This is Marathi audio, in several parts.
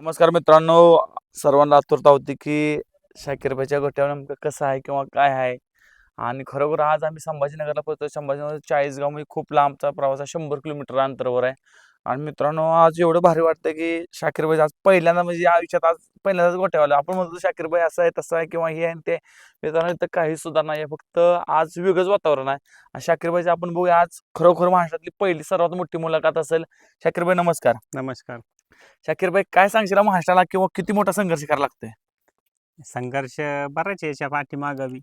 नमस्कार मित्रांनो, सर्वांना आतुरता होती की शाकीरबाईच्या गोट्यावर नेमकं कसं आहे किंवा काय आहे. आणि खरोखर आज आम्ही संभाजीनगरला पोहोचतो. संभाजीनगर चाळीसगाव म्हणजे खूप लांबचा प्रवास आहे, 100 किलोमीटर अंतरावर आहे. आणि मित्रांनो, आज एवढं भारी वाटतं की शाकीरबाई आज पहिल्यांदा म्हणजे आयुष्यात आज पहिल्यांदाच गोट्यावर आलो. आपण म्हणतो शाकीरबाई असं आहे तसं आहे किंवा हे आहे आणि ते. मित्रांनो, इथं काही सुद्धा नाही आहे, फक्त आज वेगळंच वातावरण आहे. आणि शाकीरबाईची आपण बघूया आज खरोखर महाराष्ट्रातली पहिली सर्वात मोठी मुलाखत असेल. शाकीरबाई नमस्कार. नमस्कार. शाकीरबाई काय सांगशील महाराष्ट्राला किंवा किती मोठा संघर्ष करावा लागतोय? संघर्ष बराच आहे याच्या पाठीमागं बी.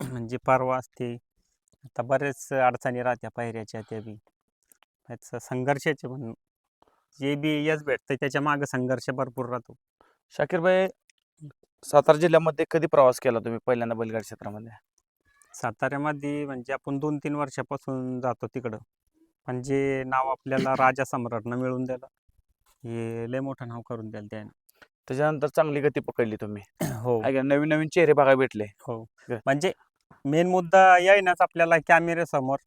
म्हणजे परवा असते. आता बरेच अडचणी राहत्या पायऱ्याच्या त्या बी. त्याचं संघर्षाचे पण जे बी यश भेटतं त्याच्या मागं संघर्ष भरपूर राहतो. शाकीरबाई, सातारा जिल्ह्यामध्ये कधी प्रवास केला तुम्ही पहिल्यांदा बैलगाडी क्षेत्रामध्ये? साताऱ्यामध्ये म्हणजे आपण 2-3 वर्षापासून जातो तिकडं. पण जे नाव आपल्याला राजा सम्राटनं मिळवून दिलं, हे लय मोठं नाव करून दिलं त्यानं. त्याच्यानंतर चांगली गती पकडली तुम्ही. हो, आहे का? नवीन नवीन चेहरे बघायला भेटले. हो. ग- म्हणजे मेन मुद्दा येईनाच आपल्याला कॅमेऱ्यासमोर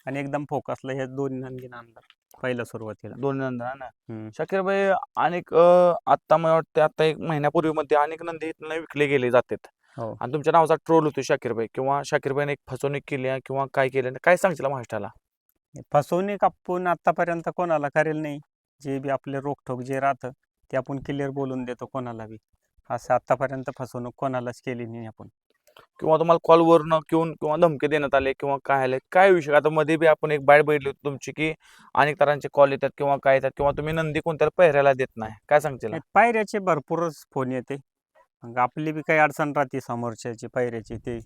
आणि एकदम फोकसला हे दोन नंदीनं आणलं पहिलं सुरुवातीला. दोन नंद आहे ना. हम्म. शाकीरबाई, अनेक आता मला वाटतं आता 1 महिन्यापूर्वी मध्ये अनेक नंदी इथनं विकले गेले जातात. हो. आणि तुमच्या नावाचा ट्रोल होतो शाकीरबाई, किंवा शाकीरबाईने एक फसवणूक केली आहे किंवा काय केलं, काय सांगशील महाराष्ट्राला? फसवणूक आपण आतापर्यंत कोणाला करेल नाही. जे बी आपले रोखठोक जे राहतं ते आपण क्लिअर बोलून देतो कोणाला बी. असं आतापर्यंत फसवणूक कोणालाच केली नाही आपण. किंवा तुम्हाला कॉलवरनं किंवा धमकी देण्यात आले किंवा काय आले, काय विषय? आता मध्ये बी आपण एक बाईट बघितली होती तुमची की अनेक तऱ्हांचे कॉल येतात किंवा काय येतात, किंवा तुम्ही नंदी कोणत्याला पहिऱ्याला देत नाही, काय सांगशील? नाही, पायऱ्याचे भरपूरच फोन येते. मग आपली बी काही अडचण राहते समोरच्याची पायऱ्याची ते.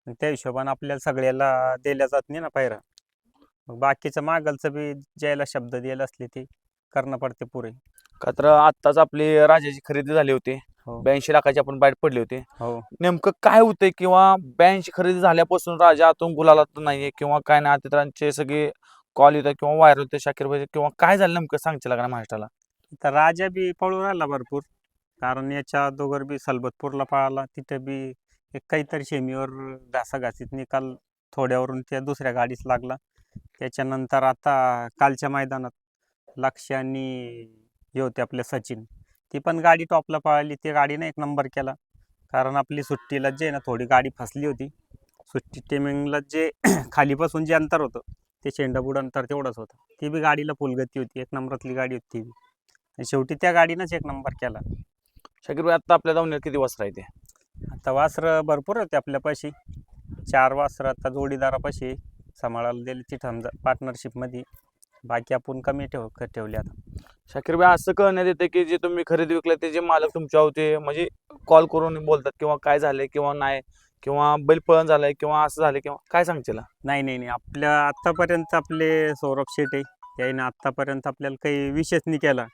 मग त्या हिशोबाने आपल्याला सगळ्याला दिल्या जात नाही ना पायऱ्या. मग बाकीचं मागलचं बी ज्याला शब्द द्यायला असले ते करणं पडते पुरे. का तर आत्ताच आपली राजाची खरेदी झाली होती. हो, 82 लाखाची आपण बाईट पडली होती. हो. नेमकं काय होतंय, किंवा 82 खरेदी झाल्यापासून राजा आतून गुलालात नाहीये किंवा काय नाही, अतिथांचे सगळे कॉल येतात किंवा व्हायरल होते शाकीरबाई, किंवा काय झालं नेमकं सांगशील का महाराष्ट्राला? तर राजा बी पळून राहिला भरपूर. कारण याच्या अगोदर बी सलबतपूरला पळाला. तिथं बी एक काहीतरी शेमीवर घासाघासीत निकाल थोड्यावरून त्या दुसऱ्या गाडीच लागला. त्याच्यानंतर आता कालच्या मैदानात लक्ष आणि हे होते आपले सचिन. ती पण गाडी टॉपला पळाली. ती गाडीने 1 नंबर केला. कारण आपली सुट्टीला जे ना थोडी गाडी फसली होती. सुट्टी टायमिंगला जे खालीपासून जे अंतर होतं ते शेंडाबुड अंतर तेवढंच होतं. ती बी गाडीला फुलगती होती. 1 नंबरातली गाडी होती ती बी. आणि शेवटी त्या गाडीनंच 1 नंबर केला. शाकीरबाई, आता आपल्या धावण्यात किती वासरं आहे ते? आता वासरं भरपूर होते आपल्यापाशी. 4 वासरं आता जोडीदारापाशी सांभाळायला दिली तिथं पार्टनरशिपमध्ये. बाकी आपण कमी ठेवले आता. शाकीरबाई, असं कळण्यात येते की जे तुम्ही खरेदी विकले ते जे मालक तुमच्या होते, म्हणजे कॉल करून बोलतात किंवा काय झालंय किंवा नाही, किंवा बैल पळण झालंय किंवा असं झालंय, किंवा काय सांगशील? नाही, नाही, नाही. आपल्या आत्तापर्यंत आपले सौरभ शेट आहे. त्याने आत्तापर्यंत आपल्याला काही विषयच नाही केला.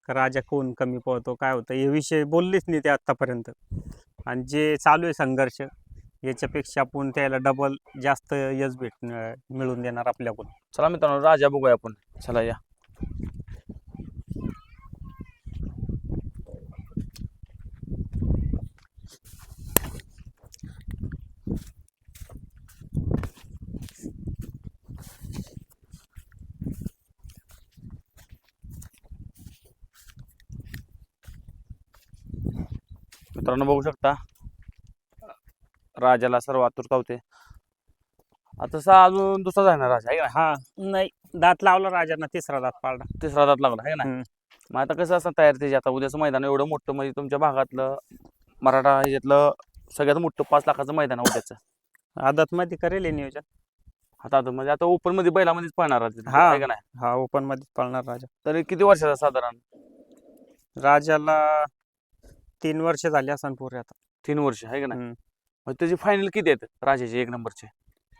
का राजा कोण कमी पळतो, काय होतं, हे विषय बोललेच नाही ते आत्तापर्यंत. आणि जे चालू आहे संघर्ष याच्यापेक्षा आपण त्याला डबल जास्त यश मिळवून देणार आपल्याकडून. चला मित्रांनो, राजा बघूया आपण. चला या. मित्रांनो, बघू शकता राजाला सर्व आतुरता होते. आता तसा अजून दुसराच आहे ना राजा, आहे का हा, नाही, दात लावला राजांना, तिसरा दात पाळला. नाही? तिसरा दात लागला, आहे ना? हम्म. मग आता कसं असं तयार त्याची, आता उद्याचं मैदान एवढं मोठं, म्हणजे तुमच्या भागातलं मराठा ह्याच्यातलं सगळ्यात मोठं 5 लाखाचं मैदान आहे उद्याचं. आदतमध्ये करेल हे नियोजन. आता म्हणजे आता ओपन मध्ये बैलामध्येच पळणार आहे, हा. आहे का नाही? हा, ओपन मध्ये पाळणार राजा. तरी किती वर्षाचा साधारण? राजाला 3 वर्ष झाली असं पुरे आता. 3 वर्ष, आहे का नाही? हम्म. मग त्याची फायनल किती आहेत राजाचे 1 नंबरचे?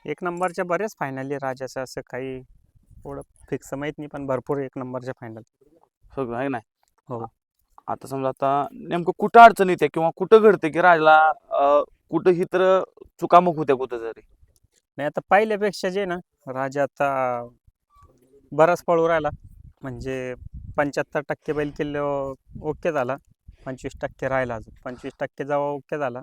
1 नंबरच्या बरेच फायनल आहे राजाचं, असं काही एवढं फिक्स माहित नाही, पण भरपूर 1 नंबरच्या फायनल. सगळं, आहे नाही? हो. आता समजा आता नेमकं कुठं अडचण येते किंवा कुठं घडते की राजाला कुठं ही तर चुकामुक होत्या कुठं तरी? नाही, आता पहिल्यापेक्षा जे ना राजा आता बराच पळू राहिला. म्हणजे 75% बैल किल्ले ओके झाला. 25% राहिला अजून. 25% जेव्हा ओके झाला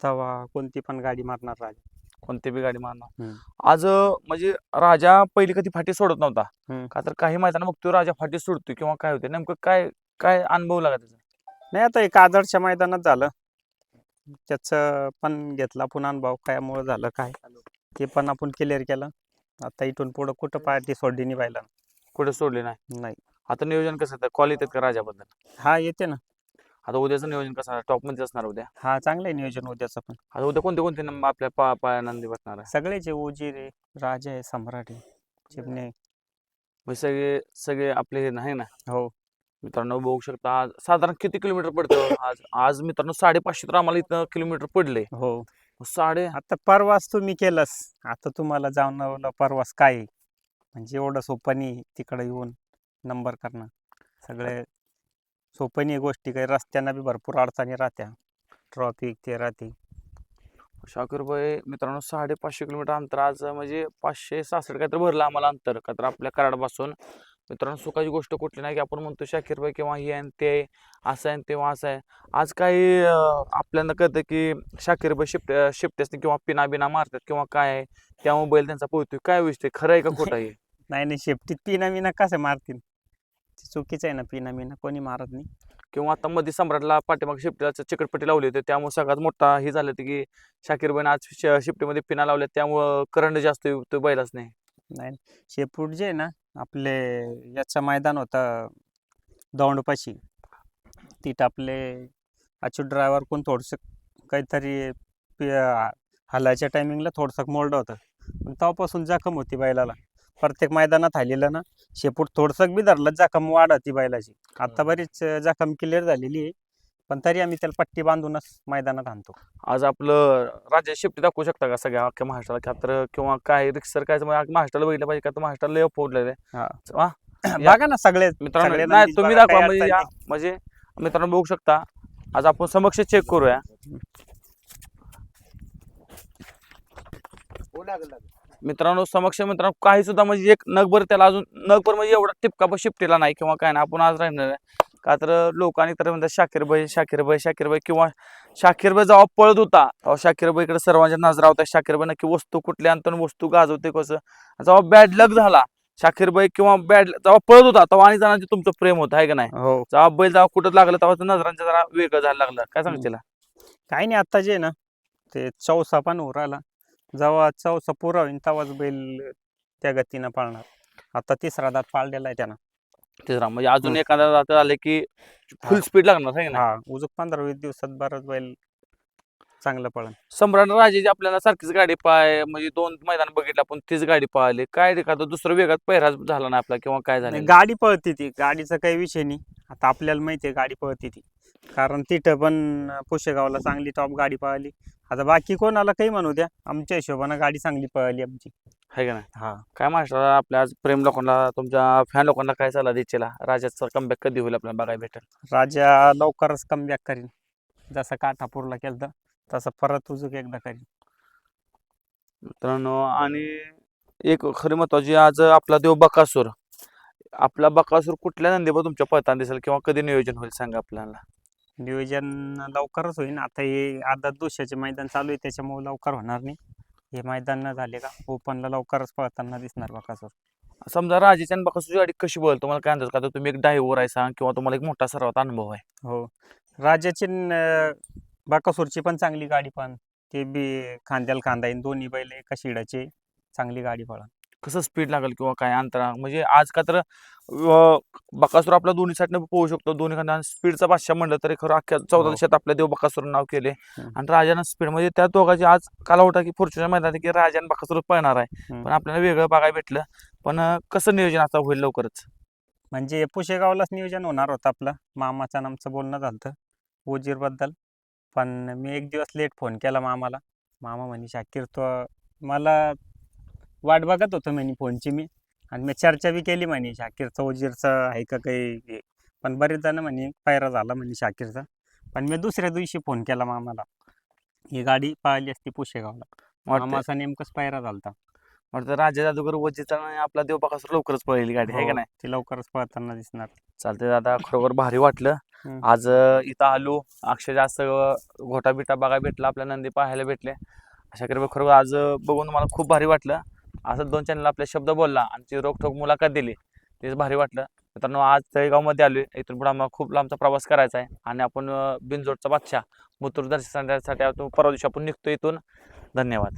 तेव्हा कोणती पण गाडी मारणार राजा. कोणती बी गाडी मारणार. हम्म. आज म्हणजे राजा पहिली कधी फाटी सोडत नव्हता. हम्म. का तर काही मैदान बघतो राजा फाटी सोडतोय किंवा काय होते, नेमकं काय काय अनुभव लागा त्याचा? नाही आता एक आदरच्या मैदानात झालं, त्याचं पण घेतला पुन्हा अनुभव कायामुळं झालं काय ते पण आपण क्लिअर केलं. आता इथून पुढं कुठं पार्टी सोडली नाही पाहिला कुठे सोडले नाही. नाही. आता नियोजन कसं आहे कॉल येतात का राजाबद्दल? हा येते ना. आता उद्याचं नियोजन कसं आहे टॉप मध्ये असणार उद्या? हा चांगलं आहे नियोजन उद्याचं पण. आता उद्या कोणते कोणते आपल्या पाया नंदी बसणार आहे? सगळेच आहे, उजीर आहे, राजा आहे, सम्राट आहे, चिमणे. म्हणजे सगळे सगळे आपले हे नाही ना. हो मित्रांनो बघू शकता आज साधारण किती किलोमीटर पडतं आज? आज मित्रांनो 550 तर आम्हाला इथं किलोमीटर पडले. हो. साडे आता परवास तुम्ही केलंस, आता तुम्हाला जाणवलं परवास काय आहे. म्हणजे एवढं सोपं नाही तिकडे येऊन नंबर करणं. सगळे सोपं नाही गोष्टी, काही रस्त्यांना बी भरपूर अडचणी राहत्या, ट्रॉफिक ते राहते. शाकीर भाई मित्रांनो 550 किलोमीटर अंतर आज म्हणजे 566 काहीतरी भरलं आम्हाला अंतर का तर आपल्या कराडपासून. मित्रांनो सुखाची गोष्ट कुठली नाही की आपण म्हणतो शाकीर भाई किंवा हे आणि ते असं आहे तेव्हा असं आहे. आज काही आपल्याला कळतं की शाकीर भाई शिफ्ट किंवा पिना बिना मारतात किंवा काय आहे त्यामुळे बैल त्यांचा पोहतोय. काय विषय खरं आहे का खोटं आहे? नाही नाही, शेपटीत पिना मिना कसं मारतील, चुकीचं आहे ना, पिना मिना कोणी मारत नाही. किंवा आता मध्ये सम्राटला पाठीमागे शिफ्टीला चिकटपट्टी लावली होती त्यामुळे सगळ्यात मोठा हे झालं होतं की शाकीर भाईनं आज शिफ्टीमध्ये पिना लावल्या त्यामुळं करंट जास्त तो बैलाच नाही. नाही शेपूट जे आहे ना, आपले याचं मैदान होतं दौंडपाशी, तिथं आपले अच्युत ड्रायव्हर कोण थोडंसं काहीतरी हलायच्या टायमिंगला थोडंसं मोल्ड होतं, पण तेव्हापासून जखम होती बैलाला. प्रत्येक मैदानात हालेलं ना, शेपूट थोडंसं बी धरलं जखम वाढती बैलाची. आता बरीच जखम क्लिअर झालेली आहे, पण तरी आम्ही त्याला पट्टी बांधूनच मैदानात आणतो. आज आपलं राज्य शिफ्टी दाखवू शकता का सगळ्या अख्ख्या महाराष्ट्राला का तर किंवा काय रिक्सर काय महाराष्ट्राला बघितलं पाहिजे का तर महाराष्ट्राला लय फोडलेलं आहे. हा. वा, बघा ना सगळे मित्रांनो सगळे नाही नंदीच तुम्ही बघा, दाखवा काही म्हणजे अडचण या नाही. म्हणजे मित्रांनो बघू शकता आज आपण समक्ष चेक करूया. मित्रांनो समक्ष मित्रांनो काही सुद्धा म्हणजे एक नगभर त्याला अजून नगभर म्हणजे एवढा टिपका पण शिफ्टीला नाही किंवा काय नाही. आपण आज राहणार आहे का तर लोकांनी तर म्हणतात शाकीर भाई शाकीर भाई शाकीर भाई किंवा शाकीर भाई जेव्हा पळत होता तेव्हा शाकीर भाईकडे सर्वांच्या नजरा होत्या. शाकीर भाई नक्की वस्तू कुठल्या अंतून वस्तू गाजवते कसं. जेव्हा बॅड लक झाला शाकीर भाई किंवा जेव्हा पळत होता तेव्हा आणि जणांचे तुमचं प्रेम होतं आहे का नाही. हो जेव्हा बैल जेव्हा कुठं लागलं तेव्हा नजरांच्या जरा वेगळं जायला लागलं. काय सांगशील? काही नाही, आता जे ना ते चौसा पण उराला, जेव्हा चौसा पुरा होईल तेव्हाच बैल त्या गतीनं पाळणार. आता तिसरा दात पाळलेला आहे त्यानं. तिसरा म्हणजे अजून एखादा जात आले की फुल स्पीड लागणार आहे ना. हा उजूक 15-20 दिवसात बरंच बैल चांगलं पळण. सम्राट राजेची आपल्याला सारखीच गाडी पाय म्हणजे 2 मैदान बघितलं आपण तीच गाडी पाहिली काय एखादं दुसरं वेगळाच पहिरा झाला ना आपला किंवा काय झालं? गाडी पळती ती, गाडीचा काही विषय नाही. आता आपल्याला माहिती आहे गाडी पळती ती, कारण तिथं पण पुशेगावला चांगली टॉप गाडी पळाली. आता बाकी कोणाला काही म्हणू द्या, आमच्या हिशोबानं गाडी चांगली पळाली आमची. आहे का नाही? हा काय मास्टर आपल्या आज प्रेम लोकांना तुमच्या फॅन लोकांना काय सल्ला द्यायला राजाचा कमबॅक कधी होईल आपल्याला बघायला भेटेल? राजा लवकरच कमबॅक करीन, जसं काठापूरला केलं तसं परत उजूक एकदा करीन. मित्रांनो आणि एक खरी महत्वाची आज आपला देव बकासूर, आपला बकासूर कुठल्या नंदीवर तुमच्या पळताना दिसेल किंवा कधी नियोजन होईल सांगा आपल्याला? नियोजन लवकरच होईल. आता हे आदत दुसऱ्याचे मैदान चालू आहे त्याच्यामुळे लवकर होणार नाही. हे मैदान न झाले का ओपनला लवकरच पळताना दिसणार बकासूर. समजा राजाची आणि बकासूरची गाडी कशी बोल तुम्हाला काय अंदाज का तर तुम्ही एक ड्रायव्हर आहे सांग किंवा तुम्हाला एक मोठा सर्वात अनुभव आहे? हो राजाची बकासूरची पण चांगली गाडी पण, ते बी खांद्याला खांदा येईन, दोन्ही बैल एका शिडाचे, चांगली गाडी पळा. कसं स्पीड लागेल किंवा काय अंतरा म्हणजे आज का तर बकासूर आपल्या दोन्ही साईडने पोहू शकतो दोन्ही खांदा स्पीडचा बादशाह म्हणलं तरी खरं अख्ख्या 14 देशात आपल्या देव बकासूर नाव केले. आणि राजानं स्पीड म्हणजे त्या दोघांची आज काला होता की फॉर्च्युनर मैदानात की राजा आणि बकासूर पळणार आहे पण आपल्याला वेगळं बघायला भेटलं. पण कसं नियोजन आता होईल लवकरच? म्हणजे पुशेगावलाच नियोजन होणार होतं आपलं, मामाचं आणि आमचं बोलणं झालं उजीरबद्दल. पण मी एक दिवस लेट फोन केला मामाला. मामा म्हणे शाकीर तो मला वाट बघत होतो म्हणे फोनची मी, आणि मी चर्चा बी केली म्हणे शाकीरचं उजीरचं आहे का काही. पण बरेच जण म्हणे पायरा झाला म्हणे शाकीरचा. पण मी दुसऱ्या दिवशी फोन केला मामाला, ही गाडी पळाली असती पुशेगावला. मामाचा नेमकंच पायरा झालता. वाटतं राजा जादूगर वजीचा आणि आपला देव बकासूर लवकरच पळेल गाडी आहे का नाही? ती लवकरच पळताना दिसणार. चालते दादा खरोखर भारी वाटलं आज इथं आलो. अक्षरशः असं घोटा बिटा बघायला भेटला आपल्या नंदी पाहायला भेटले. अशा करी खरोखर आज बघून मला खूप भारी वाटलं. असं 2 चॅनल आपले शब्द बोलला आणि ती रोखोक मुलाखत दिली तेच भारी वाटलं. मित्रांनो आज तळेगावमध्ये आलोय. इथून पुढे आम्हाला खूप लांबचा प्रवास करायचा आहे आणि आपण बिनजोडचा बादशाह मुतूर दर्शनासाठी परवा दिवशी आपण निघतो इथून. धन्यवाद.